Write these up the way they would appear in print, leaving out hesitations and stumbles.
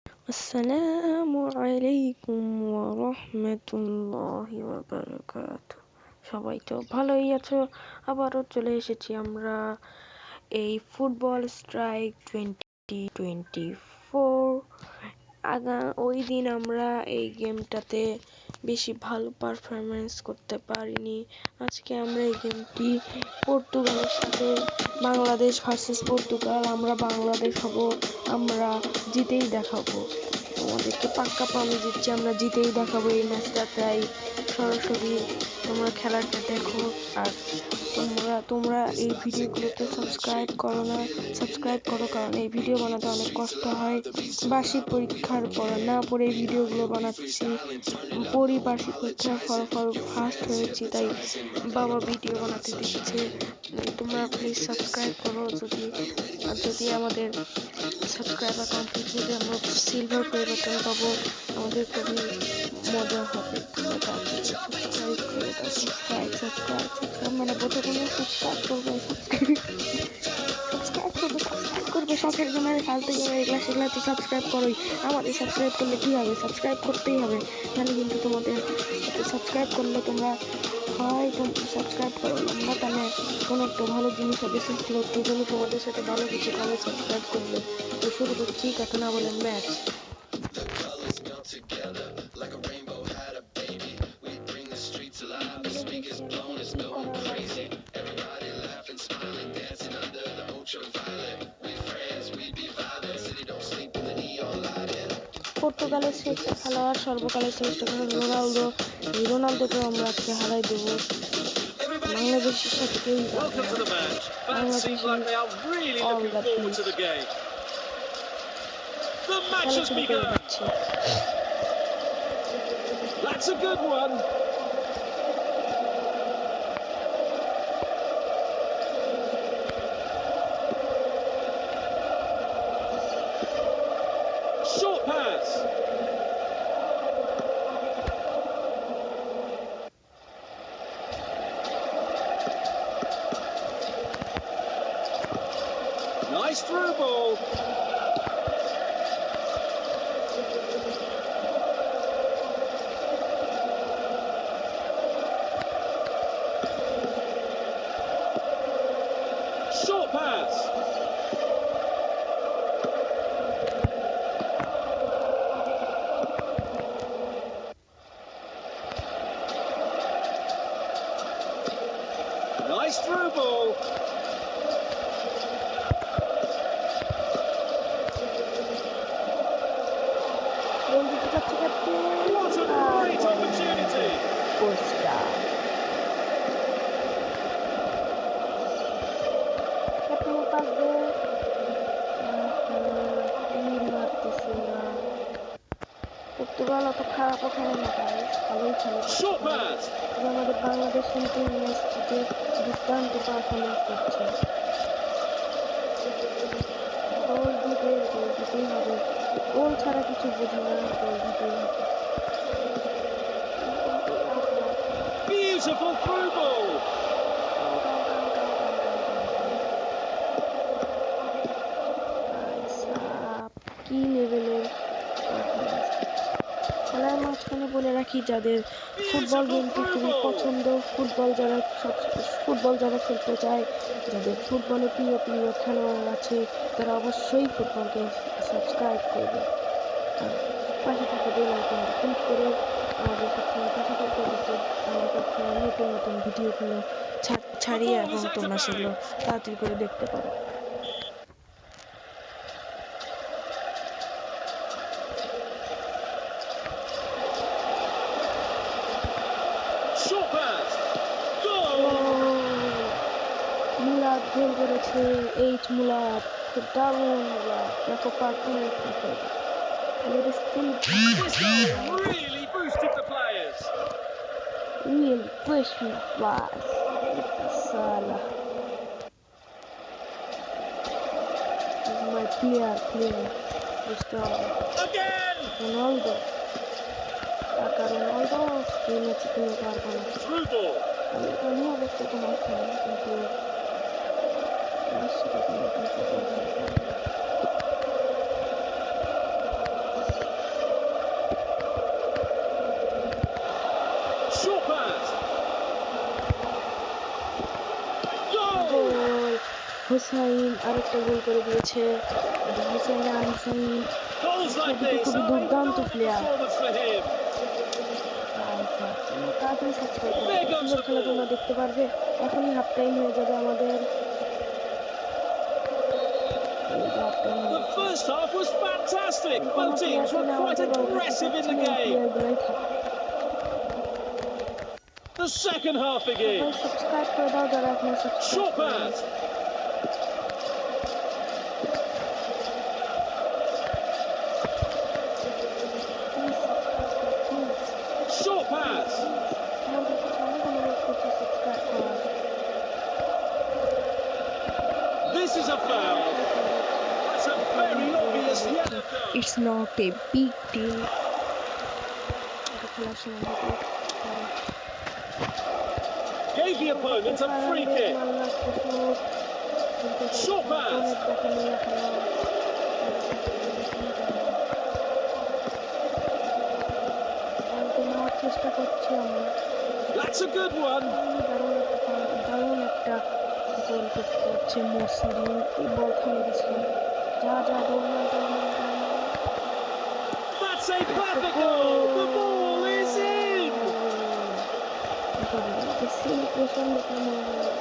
আসসালামু আলাইকুম ওয়া রাহমাতুল্লাহি ওয়া বারাকাতুহু। সবাই তো ভালোই আছো? আবারও চলে এসেছি আমরা এই ফুটবল স্ট্রাইক 2024। ওই দিন আমরা এই গেমটাতে বেশি ভালো পারফরমেন্স করতে পারিনি। আজকে আমরা এই গেমটি পর্তুগালের সাথে, বাংলাদেশ ভার্সেস পর্তুগাল, আমরা বাংলাদেশ হব, আমরা জিতেই দেখাবো। তোমাদেরকে পাক্কা প্রমিস দিচ্ছি, আমরা জিতেই দেখাবো এই ম্যাচটা। তাই সরাসরি তোমরা খেলাটা দেখো। আর তোমরা এই ভিডিওগুলোতে সাবস্ক্রাইব করো না, সাবস্ক্রাইব করো, কারণ এই ভিডিও বানাতে অনেক কষ্ট হয়। বার্ষিক পরীক্ষার পড়া না পড়ে এই ভিডিওগুলো বানাচ্ছি। বার্ষিক পরীক্ষার ফলাফল ফার্স্ট হয়েছি, তাই বাবা ভিডিও বানাতে দিচ্ছে। তোমরা প্লিজ সাবস্ক্রাইব করো। যদি আমাদের সাবস্ক্রাইবার কমপ্লিট হয়ে যায়, আমরা সিলভার প্লে বাটন পাবো, আমাদের খুবই মজা হবে। তোমরা তাড়াতাড়ি সাবস্ক্রাইব করে দাও। সাবস্ক্রাইব মানে বোঝো কোনো? সাবস্ক্রাইব করবে, শখের জন্য ফালতু করে এগুলা সেগুলা তো সাবস্ক্রাইব করোই। আমাদের সাবস্ক্রাইব করলে কি হবে? সাবস্ক্রাইব করতেই হবে, নাহলে কিন্তু তোমাদের সাবস্ক্রাইব করলে তোমরা সাবস্ক্রাইব করলাম না, তাহলে কোনো একটা ভালো জিনিস হবে, সৃষ্টি করতে জন্য তোমাদের সাথে ভালো কিছু তাহলে সাবস্ক্রাইব করবে। তো শুরু করছি, কথা না বলেন ম্যাচ। পর্তুগালের শ্রেষ্ঠ খেলোয়াড়, সর্বকালের শ্রেষ্ঠ খেলোয়াড় রোনালদো। এই রোনালদোকেও আমরা আজকে হারাই দেবো। বাংলাদেশের সাথে কেউই পারবে না। Bangladesh all the pitch. খেলা শুরু করে দিচ্ছি। That's a good one. Short pass. Nice through ball. Short pass. Nice through ball. What a great opportunity. Portugal অত খারাপও খেলে না, ভালোই খেলে পর্তুগাল। তবে আমাদের বাংলাদেশ কিন্তু এই ম্যাচটিতে দুর্দান্ত পারফরমেন্স করছে। গোল দিতেই হবে, গোল ছাড়া কিছু বুঝি না, গোল দিতেই হবে। Beautiful through ball. কি লেভেলের পারফরমেন্স! খেলার মাঝখানে বলে রাখি, যাদের ফুটবল গেমটি খুবই পছন্দ, ফুটবল যারা খেলতে চায়, যাদের ফুটবলে প্রিয় খেলোয়াড় আছে, তারা অবশ্যই ফুটবলকে সাবস্ক্রাইব করবে। আর পাশে থাকা বেল আইকনটি ক্লিক করে আমাদের সবসময় পাশে থাকবে, যাতে আমরা সবসময় নতুন নতুন ভিডিওগুলো ছাড়ি এবং তোমরা সেগুলো তাড়াতাড়ি করে দেখতে পারো। মুলাদ গোল করেছে, মুলাদ, খুব দারুণ মুলাদ। দেখো পারফরমেন্স দেখো। Really boosted the players. Really pushed me fast. Salah. He's my player. Cristiano. Again. Ronaldo. Ronaldo. এই ম্যাচে তুমি পারবা না। Through ball. আমি অবশ্য তোমার ফ্যান, কিন্তু আমার সাথে তুমি এখন ফুটবল খেলতে পারবে না। Short pass. Goal! গোল হোসাইন আরেকটা গোল করে দিয়েছে এটা হোসাইন আর হোসাইন Goals like দুটো this খুবই are a দুর্দান্ত normal player performance for him. তোমরা তাড়াতাড়ি সাবস্ক্রাইব করো There কত goes সুন্দর the খেলা তোমরা ball. দেখতে পারবে এখনই হাফ টাইম হয়ে যাবে আমাদের এই যে হাফ টাইম হয়ে The গেছে first half was fantastic. কোনো Both প্লেয়ার teams তো were নেওয়ার quite পর অলরেডি aggressive in চাচ্ছি the এই game. প্লেয়ার গুলাই থাক The second half সবাই begins. সাবস্ক্রাইব করে দাও যারা এখনো সাবস্ক্রাইব Short করেনি pass. প্লিজ সাবস্ক্রাইব করো প্লিজ Short pass. তোমাদের কাছে অনেক অনুরোধ করছি সাবস্ক্রাইব করার This is a foul. That's a very obvious yellow card. It's not a big deal এটা খেলার সময় হতেই পারে Gave the opponent a free kick. মারলো একটা শুট কিন্তু এটা Short pass. কন্ট্রোলের দেখেনি এখনো বলটা নেওয়ার চেষ্টা করছি আমরা That's a good one. দারুণ একটা গোল করতে যাচ্ছে মোসারিন এই বল থামিয়ে দিয়েছিলাম যা দৌড় মার That's a perfect goal. The ball is in. Celebration দেখলে মনে হয়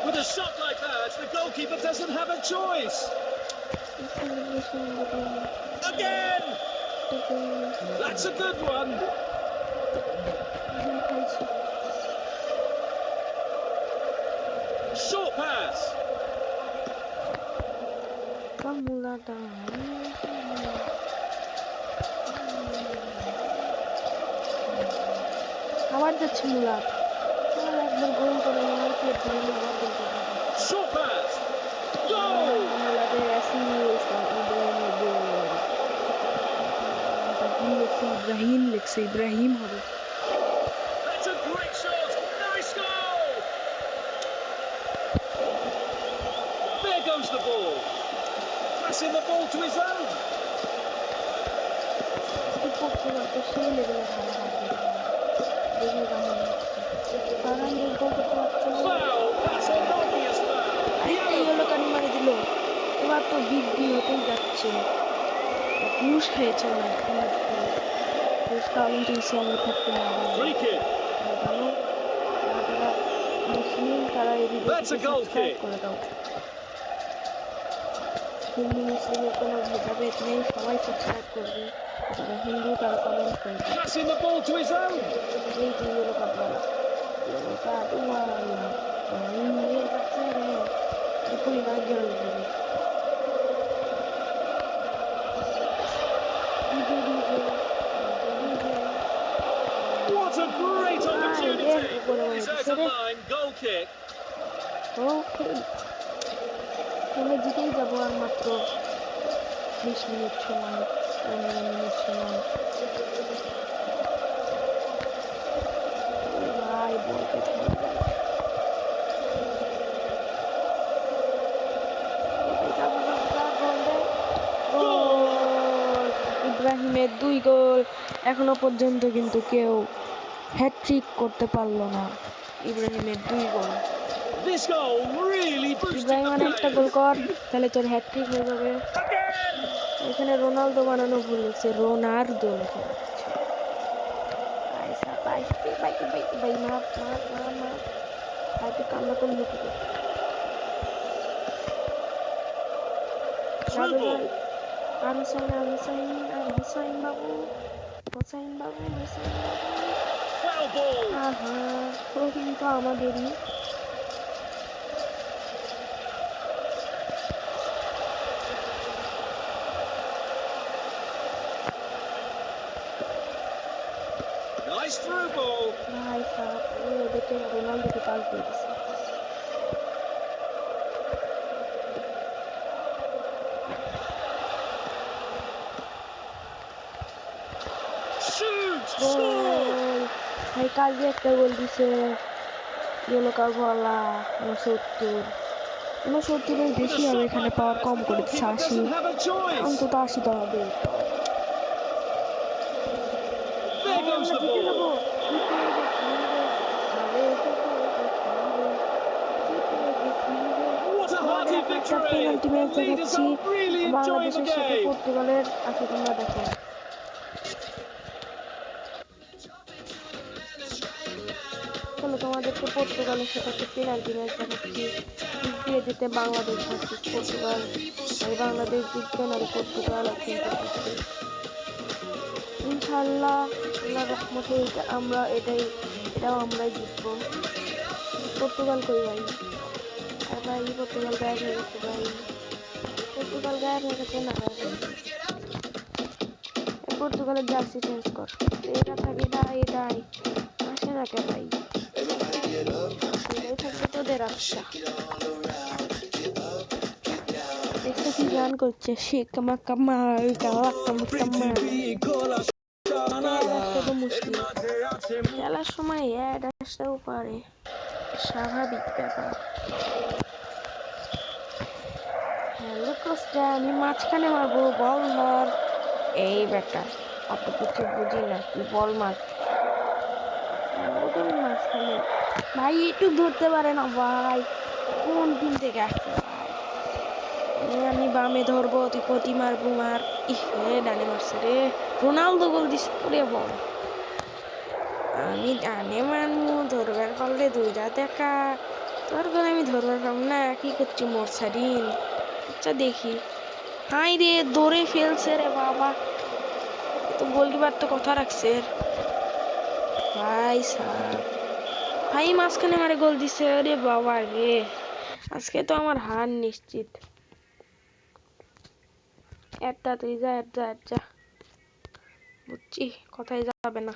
With a shot like that, the goalkeeper doesn't have a choice. Celebration দেখলে Again. That's a good one. খাইছি Short pass. কামুলাটা আবার যাচ্ছে মুলাদ আর একবার গোল করে মনে হয় পেট ভরে না আবার গোল করবে Short pass. Goal. মুলাদের অ্যাসিস্ট ইব্রাহিমের গোল ইব্রাহিম লেখছে ইব্রাহিম হবে That's a great shot. Nice goal. There goes the ball. Passing the ball to his own. Portugal তো সেই লেভেলের হারাহারি দেখে কেমন লাগছে ফারহান্দেজ গোল করতে যাচ্ছে Foul. That's an obvious foul. একটা ইয়েলো কার্ড মারি দিল এবার তো বিগ ডিল হতেই যাচ্ছে ঘুষ খেয়েছে মনে হয় ঘুষটাও কিন্তু ইসলামের পক্ষে না Free kick. জানো যারা মুসলিম তারা এই That's ভিডিওটিকে a goal সাবস্ক্রাইব kick. করে দাও হিন্দু মুসলিমের কোনো ভেদাভেদ নেই সবাই সাবস্ক্রাইব করবে যারা হিন্দু তারা কমেন্ট করবে Passing the ball to his own. এই যে ইয়েলো কার্ডওয়ালা ড্রয়িং হয়ে যাচ্ছে রে আরে পইরা গেল পুরো What a great opportunity. উপরে Ball is out of line. Goal kick. ওকে আমরা জিতেই যাবো আর মাত্র 20 মিনিট সময় 15 মিনিট সময় ভাই বলকে থামিয়ে দেন গোল ইব্রাহিমের 2 গোল এখনো পর্যন্ত কিন্তু কেউ হ্যাটট্রিক করতে পারলো না ইব্রাহিমের 2 গোল This goal really boosted Ibrahim the একটা গোল players. কর তাহলে তোর হ্যাটট্রিক হয়ে যাবে Again. এখানে রোনালদো বানানো ভুল লিখছে রোনালদো লেখা যাচ্ছে আইসা ভাই মার ভাই তুই কান্না করলো কি রে Through ball. আর হোসাইন বাবু Foul ball. আহা ও কিন্তু আমাদেরই Nice through ball. ভাই সাহেব আমি ওদেরকে রোনালদোকে পাস দিয়ে দিছি Shoot. Score. ভাই কালকে একটা গোল দিছে ইয়েলো কার্ডওয়ালা 69 বেশি হবে এখানে পাওয়ার কম করে দিচ্ছে 80 অন্তত 80 তো হবে There goes the ball. What a hearty victory. Penalty match The leaders দেখাচ্ছি are really enjoying the বাংলাদেশের সাথে game. পর্তুগালের। আচ্ছা তোমরা দেখো। চলো তোমাদেরকে পর্তুগালের সাথে একটা পেনাল্টি ম্যাচ দেখাচ্ছি। দ্বিতীয় বাংলাদেশ ভার্সেস পর্তুগাল। এই বাংলাদেশ জিতবে নাহলে পর্তুগাল একদিন জিতবে। ইনশাআল্লাহ আল্লাহর রহমতে এটাও আমরাই জিতবো। পর্তুগাল কই ভাই? আর ভাই পর্তুগাল গায়েব হয়ে গেছে ভাই। পর্তুগাল গায়েব হয়ে গেছে না গায়েব হয়ে গেছে। পর্তুগালের জার্সি চেঞ্জ কর। এটা থাকে এটাই আসে না কে ভাই? এটাই থাকবে তোদের আশা। দেখছো কি গান করছে? শিকামা কামা গাওয়া কামা কামা। তো মুশকিল খেলার সময় অ্যাড আসতেও পারে, স্বাভাবিক ব্যাপার। হ্যালো কোস্টা, আমি মাঝখানে মারবো, বল ধর। এই বেটা অত কিছু বুঝি না, তুই বল মার। মাঝখানে ভাই একটু ধরতে পারে না ভাই, কোন টিম থেকে আসছে ভাই? আমি বামে ধরবো, তুই কতি মারবো মার। ইহে ডানে মারছে রে, রোনালদো গোল দিস করে বল। আমি ডানে মারমু, ধরবার পারলে দুইটা দেখা, তোর গোল আমি ধরবার পারব না। কি করছি মোর সারিন? আচ্ছা দেখি। হাই রে, দৌড়ে ফেলছে রে বাবা, তো গোলকিপার তো কথা রাখছে ভাই সাহ। ভাই মাঝখানে মারে গোল দিছে রে বাবা রে, আজকে তো আমার হার নিশ্চিত। একটা তুই যা, যা বুঝছি, কথাই যাবে না।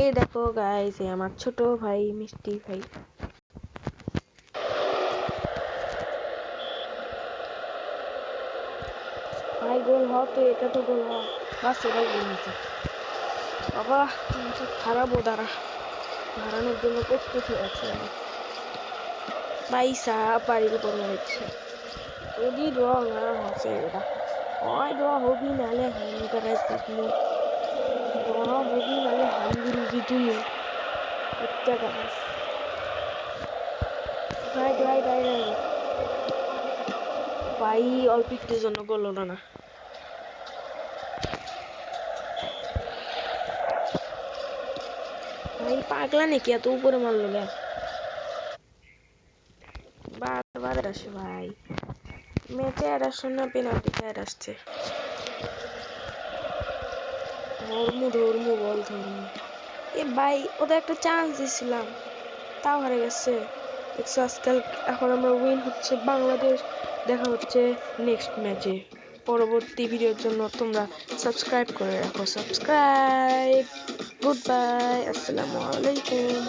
এই দেখো গাইস, আমার ছোট ভাই মিষ্টি ভাই। ভাই গোল হ তো, এটা তো গোল হ। বাস এটাই গোল হয়েছে বাবা। খারাপও দাঁড়ানোর জন্য প্রস্তুত হয়ে আছি আমি। ভাই সাহ বাড়ির উপর মেরেছে। যদি ড্র না হচ্ছে, এটা হয় ড্র হবি নালে হাঙ্গারাজ দেখমু, ড্র হবি নালে হাঙ্গুরুবি তুমি বাচ্চা গাছ। Right right right right. ভাই অল্প একটুর জন্য গোল হলো না। ভাই পাগলা নাকি, এত উপরে মারলো কে? বারবার আসে ভাই, ম্যাচে আর আসছে না, পেনাল্টিতে আর আসছে। ধর্মু বল ধর্মু। এ ভাই ওদের একটা চান্স দিছিলাম, তাও হারে গেছে। দেখছো আজকাল, এখন আমরা উইন হচ্ছে বাংলাদেশ। দেখা হচ্ছে নেক্সট ম্যাচে। পরবর্তী ভিডিওর জন্য তোমরা সাবস্ক্রাইব করে রাখো। সাবস্ক্রাইব। গুড বাই, আসসালামু আলাইকুম।